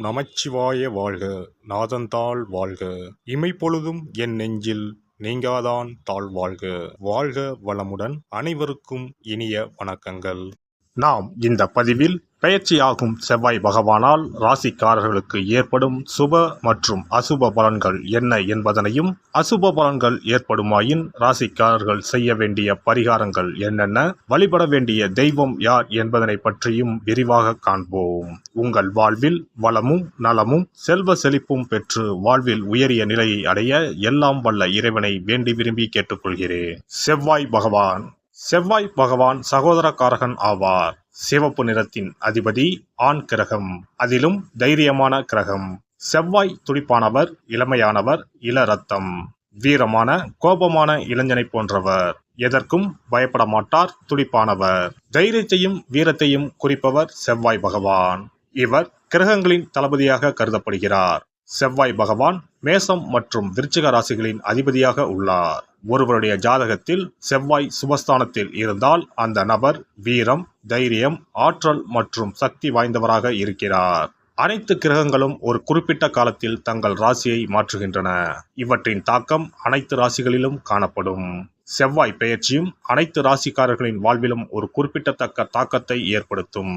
நமச்சிவாய வாழ்க. நாதந்தாள் வாழ்க. இமைப்பொழுதும் என் நெஞ்சில் நீங்காதான் தாழ் வாழ்க. வாழ்க வளமுடன். அனைவருக்கும் இனிய வணக்கங்கள். நாம் இந்த பதிவில் பெயர்ச்சியாகும் செவ்வாய் பகவானால் ராசிக்காரர்களுக்கு ஏற்படும் சுப மற்றும் அசுப பலன்கள் என்ன என்பதனையும், அசுப பலன்கள் ஏற்படுமாயின் ராசிக்காரர்கள் செய்ய வேண்டிய பரிகாரங்கள் என்னென்ன, வழிபட வேண்டிய தெய்வம் யார் என்பதனை பற்றியும் விரிவாக காண்போம். உங்கள் வாழ்வில் வளமும் நலமும் செல்வ செழிப்பும் பெற்று வாழ்வில் உயரிய நிலையை அடைய எல்லாம் வல்ல இறைவனை வேண்டி விரும்பி கேட்டுக்கொள்கிறேன். செவ்வாய் பகவான் சகோதரக்காரகன் ஆவார். சிவப்பு நிறத்தின் அதிபதி, ஆண் கிரகம், அதிலும் தைரியமான கிரகம். செவ்வாய் துடிப்பானவர், இளமையானவர், இள ரத்தம், வீரமான கோபமான இளைஞனை போன்றவர். எதற்கும் பயப்பட மாட்டார், துடிப்பானவர். தைரியத்தையும் வீரத்தையும் குறிப்பவர் செவ்வாய் பகவான். இவர் கிரகங்களின் தளபதியாக கருதப்படுகிறார். செவ்வாய் பகவான் மேசம் மற்றும் விருச்சிக ராசிகளின் அதிபதியாக உள்ளார். ஒருவருடைய ஜாதகத்தில் செவ்வாய் சுபஸ்தானத்தில் இருந்தால் அந்த நபர் வீரம், தைரியம், ஆற்றல் மற்றும் சக்தி வாய்ந்தவராக இருக்கிறார். அனைத்து கிரகங்களும் ஒரு குறிப்பிட்ட காலத்தில் தங்கள் ராசியை மாற்றுகின்றன. இவற்றின் தாக்கம் அனைத்து ராசிகளிலும் காணப்படும். செவ்வாய் பெயர்ச்சியும் அனைத்து ராசிக்காரர்களின் வாழ்விலும் ஒரு குறிப்பிடத்தக்க தாக்கத்தை ஏற்படுத்தும்.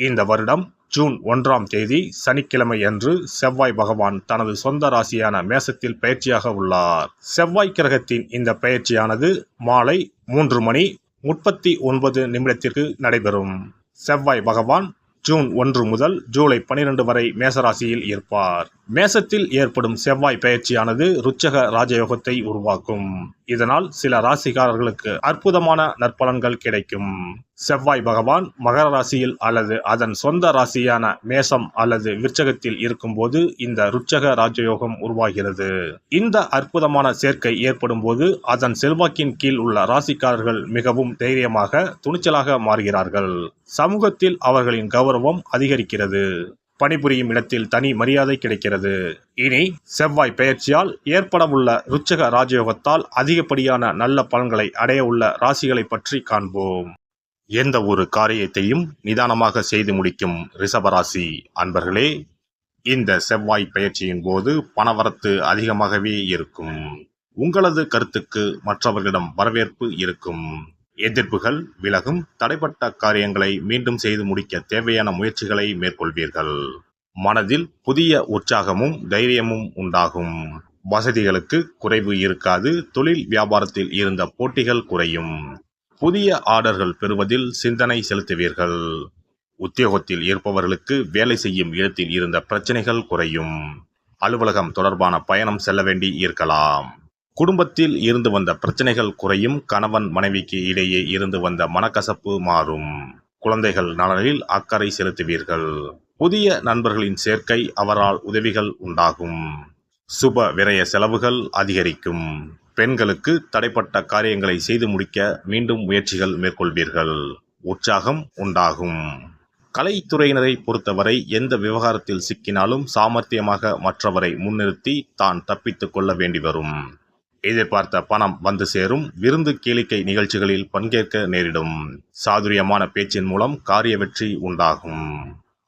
இந்த வருடம் ஜூன் 1ஆம் தேதி சனிக்கிழமை அன்று செவ்வாய் பகவான் தனது சொந்த ராசியான மேசத்தில் பெயர்ச்சியாக உள்ளார். செவ்வாய் கிரகத்தின் இந்த பெயர்ச்சியானது மாலை 3:39 நடைபெறும். செவ்வாய் பகவான் ஜூன் 1 முதல் ஜூலை 12 வரை மேசராசியில் இருப்பார். மேசத்தில் ஏற்படும் செவ்வாய் பெயர்ச்சியானது ருச்சக ராஜயோகத்தை உருவாக்கும். இதனால் சில ராசிக்காரர்களுக்கு அற்புதமான நற்பலன்கள் கிடைக்கும். செவ்வாய் பகவான் மகர ராசியில் அல்லது அதன் சொந்த ராசியான மேசம் அல்லது விருச்சகத்தில் இருக்கும்போது இந்த ருச்சக ராஜயோகம் உருவாகிறது. இந்த அற்புதமான சேர்க்கை ஏற்படும் போது அதன் செல்வாக்கின் கீழ் உள்ள ராசிக்காரர்கள் மிகவும் தைரியமாக, துணிச்சலாக மாறுகிறார்கள். சமூகத்தில் அவர்களின் கௌரவம் அதிகரிக்கிறது. பணிபுரியும் இடத்தில் தனி மரியாதை கிடைக்கிறது. இனி செவ்வாய் பெயர்ச்சியால் ஏற்படவுள்ள ருச்சக ராஜயோகத்தால் அதிகப்படியான நல்ல பலன்களை அடைய உள்ள ராசிகளை பற்றி காண்போம். எந்த ஒரு காரியத்தையும் நிதானமாக செய்து முடிக்கும் ரிஷபராசி அன்பர்களே, இந்த செவ்வாய் பெயர்ச்சியின் போது பணவரத்து அதிகமாகவே இருக்கும். உங்களது கருத்துக்கு மற்றவர்களிடம் வரவேற்பு இருக்கும். எதிர்ப்புகள் விலகும். தடைப்பட்ட காரியங்களை மீண்டும் செய்து முடிக்க தேவையான முயற்சிகளை மேற்கொள்வீர்கள். மனதில் புதிய உற்சாகமும் தைரியமும் உண்டாகும். வசதிகளுக்கு குறைவு இருக்காது. தொழில் வியாபாரத்தில் இருந்த போட்டிகள் குறையும். புதிய ஆர்டர்கள் பெறுவதில் சிந்தனை செலுத்துவீர்கள். உத்தியோகத்தில் இருப்பவர்களுக்கு வேலை செய்யும் இடத்தில் இருந்த பிரச்சனைகள் குறையும். அலுவலகம் தொடர்பான பயணம் செல்ல வேண்டி இருக்கலாம். குடும்பத்தில் இருந்து வந்த பிரச்சனைகள் குறையும். கணவன் மனைவிக்கு இடையே இருந்து வந்த மனக்கசப்பு மாறும். குழந்தைகள் நலனில் அக்கறை செலுத்துவீர்கள். புதிய நண்பர்களின் சேர்க்கை, அவரால் உதவிகள் உண்டாகும். சுப விரய செலவுகள் அதிகரிக்கும். பெண்களுக்கு தடைப்பட்ட காரியங்களை செய்து முடிக்க மீண்டும் முயற்சிகள் மேற்கொள்வீர்கள். உற்சாகம் உண்டாகும். கலைத்துறையினரை பொறுத்தவரை எந்த விவகாரத்தில் சிக்கினாலும் சாமர்த்தியமாக மற்றவரை முன்னிறுத்தி தான் தப்பித்துக் கொள்ள வேண்டி வரும். எதிர்பார்த்த பணம் வந்து சேரும். விருந்து கேளிக்கை நிகழ்ச்சிகளில் பங்கேற்க நேரிடும். சாதுரியமான பேச்சின் மூலம் காரிய வெற்றி உண்டாகும்.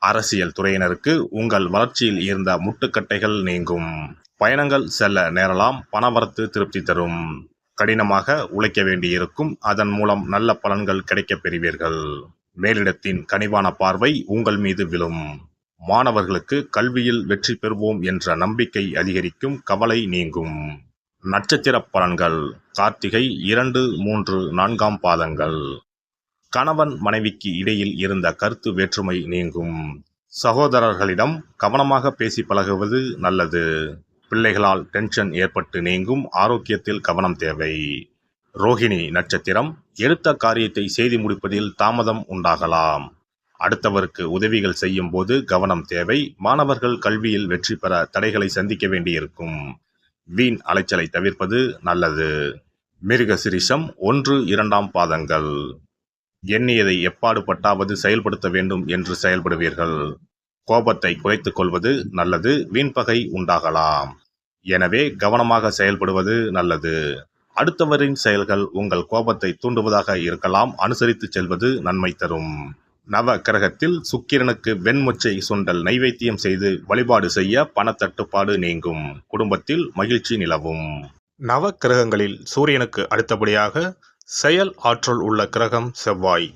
அரசியல் துறையினருக்கு உங்கள் வளர்ச்சியில் இருந்த முட்டுக்கட்டைகள் நீங்கும். பயணங்கள் செல்ல நேரலாம். பணவரத்து திருப்தி தரும். கடினமாக உழைக்க வேண்டியிருக்கும். அதன் மூலம் நல்ல பலன்கள் கிடைக்கப் பெறுவீர்கள். மேலிடத்தின் கனிவான பார்வை உங்கள் மீது விழும். மாணவர்களுக்கு கல்வியில் வெற்றி பெறுவோம் என்ற நம்பிக்கை அதிகரிக்கும். கவலை நீங்கும். நட்சத்திர பலன்கள். கார்த்திகை 2, 3, 4ஆம் பாதங்கள். கணவன் மனைவிக்கு இடையில் இருந்த கருத்து வேற்றுமை நீங்கும். சகோதரர்களிடம் கவனமாக பேசி பழகுவது நல்லது. பிள்ளைகளால் டென்ஷன் ஏற்பட்டு நீங்கும். ஆரோக்கியத்தில் கவனம் தேவை. ரோஹிணி நட்சத்திரம். எடுத்த காரியத்தை செய்து முடிப்பதில் தாமதம் உண்டாகலாம். அடுத்தவருக்கு உதவிகள் செய்யும் போது கவனம் தேவை. மாணவர்கள் கல்வியில் வெற்றி பெற தடைகளை சந்திக்க வேண்டியிருக்கும். வீண் அலைச்சலை தவிர்ப்பது நல்லது. மிருகசிரிஷம் 1, 2ஆம் பாதங்கள். எண்ணியதை எப்பாடு பட்டாவது செயல்படுத்த வேண்டும் என்று செயல்படுவீர்கள். கோபத்தை குறைத்துக் கொள்வது நல்லது. வீண்பகை உண்டாகலாம். எனவே கவனமாக செயல்படுவது நல்லது. அடுத்தவரின் செயல்கள் உங்கள் கோபத்தை தூண்டுவதாக இருக்கலாம். அனுசரித்து செல்வது நன்மை தரும். நவ கிரகத்தில் சுக்கிரனுக்கு வெண்முச்சை சுண்டல் நைவேத்தியம் செய்து வழிபாடு செய்ய பணத்தட்டுப்பாடு நீங்கும். குடும்பத்தில் மகிழ்ச்சி நிலவும். நவ கிரகங்களில் சூரியனுக்கு அடுத்தபடியாக செயல் ஆற்றல் உள்ள கிரகம் செவ்வாய்.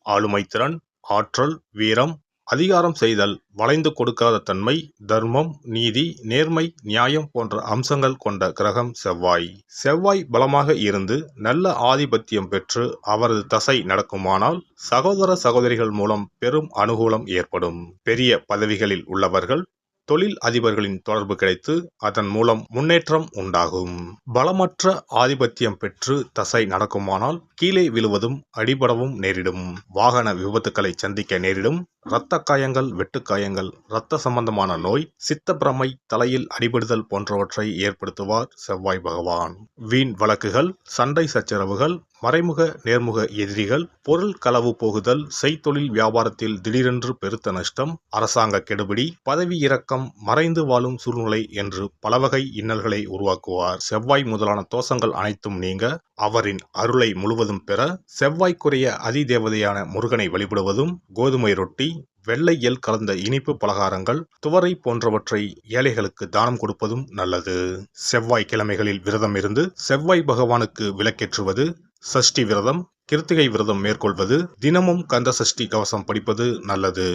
ஆளுமை திறன், ஆற்றல், வீரம், அதிகாரம் செய்தல், வளைந்து கொடுக்காத தன்மை, தர்மம், நீதி, நேர்மை, நியாயம் போன்ற அம்சங்கள் கொண்ட கிரகம் செவ்வாய். செவ்வாய் பலமாக இருந்து நல்ல ஆதிபத்தியம் பெற்று அவரது தசை நடக்குமானால் சகோதர சகோதரிகள் மூலம் பெரும் அனுகூலம் ஏற்படும். பெரிய பதவிகளில் உள்ளவர்கள் தொழில் அதிபர்களின் தொடர்பு கிடைத்து அதன் மூலம் முன்னேற்றம் உண்டாகும். பலமற்ற ஆதிபத்தியம் பெற்று தசை நடக்குமானால் கீழே விழுவதும் அடிபடவும் நேரிடும். வாகன விபத்துக்களை சந்திக்க நேரிடும். இரத்த காயங்கள், வெட்டுக்காயங்கள், இரத்த சம்பந்தமான நோய், சித்தப்பிரமை, தலையில் அடிபடுதல் போன்றவற்றை ஏற்படுத்துவார் செவ்வாய் பகவான். வீண் வழக்குகள், சண்டை சச்சரவுகள், மறைமுக நேர்முக எதிரிகள், பொருள் களவு போகுதல், செய்தொழில் வியாபாரத்தில் திடீரென்று பெருத்த நஷ்டம், அரசாங்க கெடுபிடி, பதவி இறக்கம், மறைந்து வாழும் சூழ்நிலை என்று பலவகை இன்னல்களை உருவாக்குவார். செவ்வாய் முதலான தோஷங்கள் அனைத்தும் நீங்க அவரின் அருளை முழுவதும் பெற செவ்வாய்க்குரிய அதிதேவதையான முருகனை வழிபடுவதும், கோதுமை ரொட்டி, வெள்ளை எள் கலந்த இனிப்பு பலகாரங்கள், துவரை போன்றவற்றை ஏழைகளுக்கு தானம் கொடுப்பதும் நல்லது. செவ்வாய் கிழமைகளில் விரதம் இருந்து செவ்வாய் பகவானுக்கு விளக்கேற்றுவது, சஷ்டி விரதம், கிருத்திகை விரதம் மேற்கொள்வது, தினமும் கந்த சஷ்டி கவசம் படிப்பது நல்லது.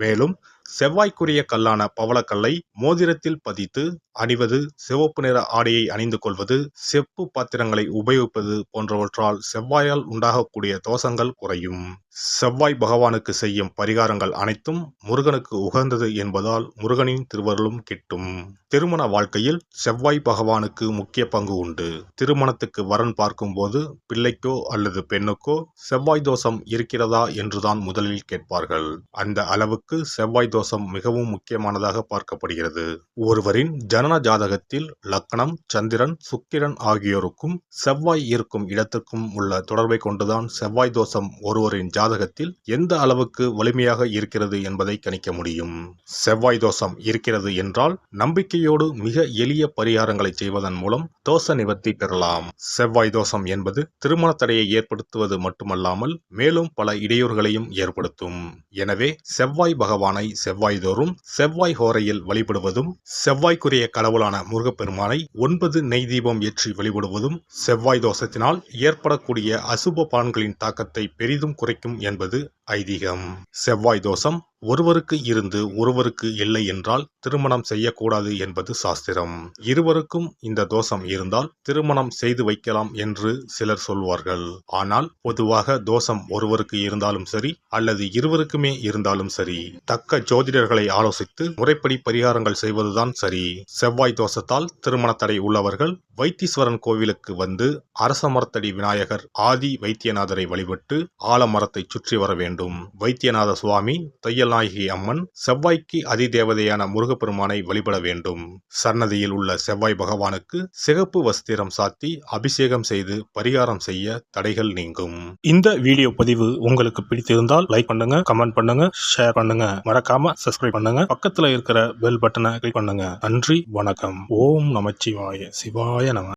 மேலும் செவ்வாய்க்குரிய கல்லான பவளக்கல்லை மோதிரத்தில் பதித்து அணிவது, சிவப்பு நிற ஆடையை அணிந்து கொள்வது, செப்பு பாத்திரங்களை உபயோகிப்பது போன்றவற்றால் செவ்வாயால் உண்டாகக்கூடிய தோஷங்கள் குறையும். செவ்வாய் பகவானுக்கு செய்யும் பரிகாரங்கள் அனைத்தும் முருகனுக்கு உகந்தது என்பதால் முருகனின் திருவருளும் கிட்டும். திருமண வாழ்க்கையில் செவ்வாய் பகவானுக்கு முக்கிய பங்கு உண்டு. திருமணத்துக்கு வரன் பார்க்கும்போது பிள்ளைக்கோ அல்லது பெண்ணுக்கோ செவ்வாய் தோஷம் இருக்கிறதா என்றுதான் முதலில் கேட்பார்கள். அந்த அளவுக்கு செவ்வாய் தோஷம் மிகவும் முக்கியமானதாக பார்க்கப்படுகிறது. ஒருவரின் ஜனன ஜாதகத்தில் லக்னம், சந்திரன், சுக்கிரன் ஆகியோருக்கும் செவ்வாய் இருக்கும் இடத்திற்கும் உள்ள தொடர்பை கொண்டுதான் செவ்வாய் தோஷம் ஒருவரின் ஜாதகத்தில் எந்த அளவுக்கு வலிமையாக இருக்கிறது என்பதை கணிக்க முடியும். செவ்வாய் தோஷம் இருக்கிறது என்றால் நம்பிக்கையோடு மிக எளிய பரிகாரங்களை செய்வதன் மூலம் தோஷ நிவர்த்தி பெறலாம். செவ்வாய் தோஷம் என்பது திருமண தடையை ஏற்படுத்துவது மட்டுமல்லாமல் மேலும் பல இடையூறுகளையும் ஏற்படுத்தும். எனவே செவ்வாய் பகவானை செவ்வாய் தோறும் செவ்வாய் ஹோரையில் வழிபடுவதும், செவ்வாய்க்குரிய கடவுளான முருகப்பெருமானை 9 நெய் தீபம் ஏற்றி வழிபடுவதும் செவ்வாய் தோஷத்தினால் ஏற்படக்கூடிய அசுப பலன்களின் தாக்கத்தை பெரிதும் குறைக்கும் என்பது ஐதீகம். செவ்வாய் தோஷம் ஒருவருக்கு இருந்து ஒருவருக்கு இல்லை என்றால் திருமணம் செய்யக்கூடாது என்பது சாஸ்திரம். இருவருக்கும் இந்த தோஷம் இருந்தால் திருமணம் செய்து வைக்கலாம் என்று சிலர் சொல்வார்கள். ஆனால் பொதுவாக தோஷம் ஒருவருக்கு இருந்தாலும் சரி அல்லது இருவருக்குமே இருந்தாலும் சரி, தக்க ஜோதிடர்களை ஆலோசித்து முறைப்படி பரிகாரங்கள் செய்வதுதான் சரி. செவ்வாய் தோஷத்தால் திருமண தடை உள்ளவர்கள் வைத்தீஸ்வரன் கோவிலுக்கு வந்து அரச மரத்தடி விநாயகர் ஆதி வைத்தியநாதரை வழிபட்டு ஆலமரத்தை சுற்றி வர வேண்டும். வைத்தியநாத சுவாமி, தையல்நாயகி அம்மன், செவ்வாய்க்கு அதிதேவதையான முருகப்பெருமானை வழிபட வேண்டும். சன்னதியில் உள்ள செவ்வாய் பகவானுக்கு சிகப்பு வஸ்திரம் சாத்தி அபிஷேகம் செய்து பரிகாரம் செய்ய தடைகள் நீங்கும். இந்த வீடியோ பதிவு உங்களுக்கு பிடித்திருந்தால் லைக் பண்ணுங்க, கமெண்ட் பண்ணுங்க, ஷேர் பண்ணுங்க, மறக்காம சப்ஸ்கிரைப் பண்ணுங்க, பக்கத்துல இருக்கிற பெல் பட்டனை கிளிக் பண்ணுங்க. நன்றி, வணக்கம். ஓம் நமச்சிவாய. சிவாய நம.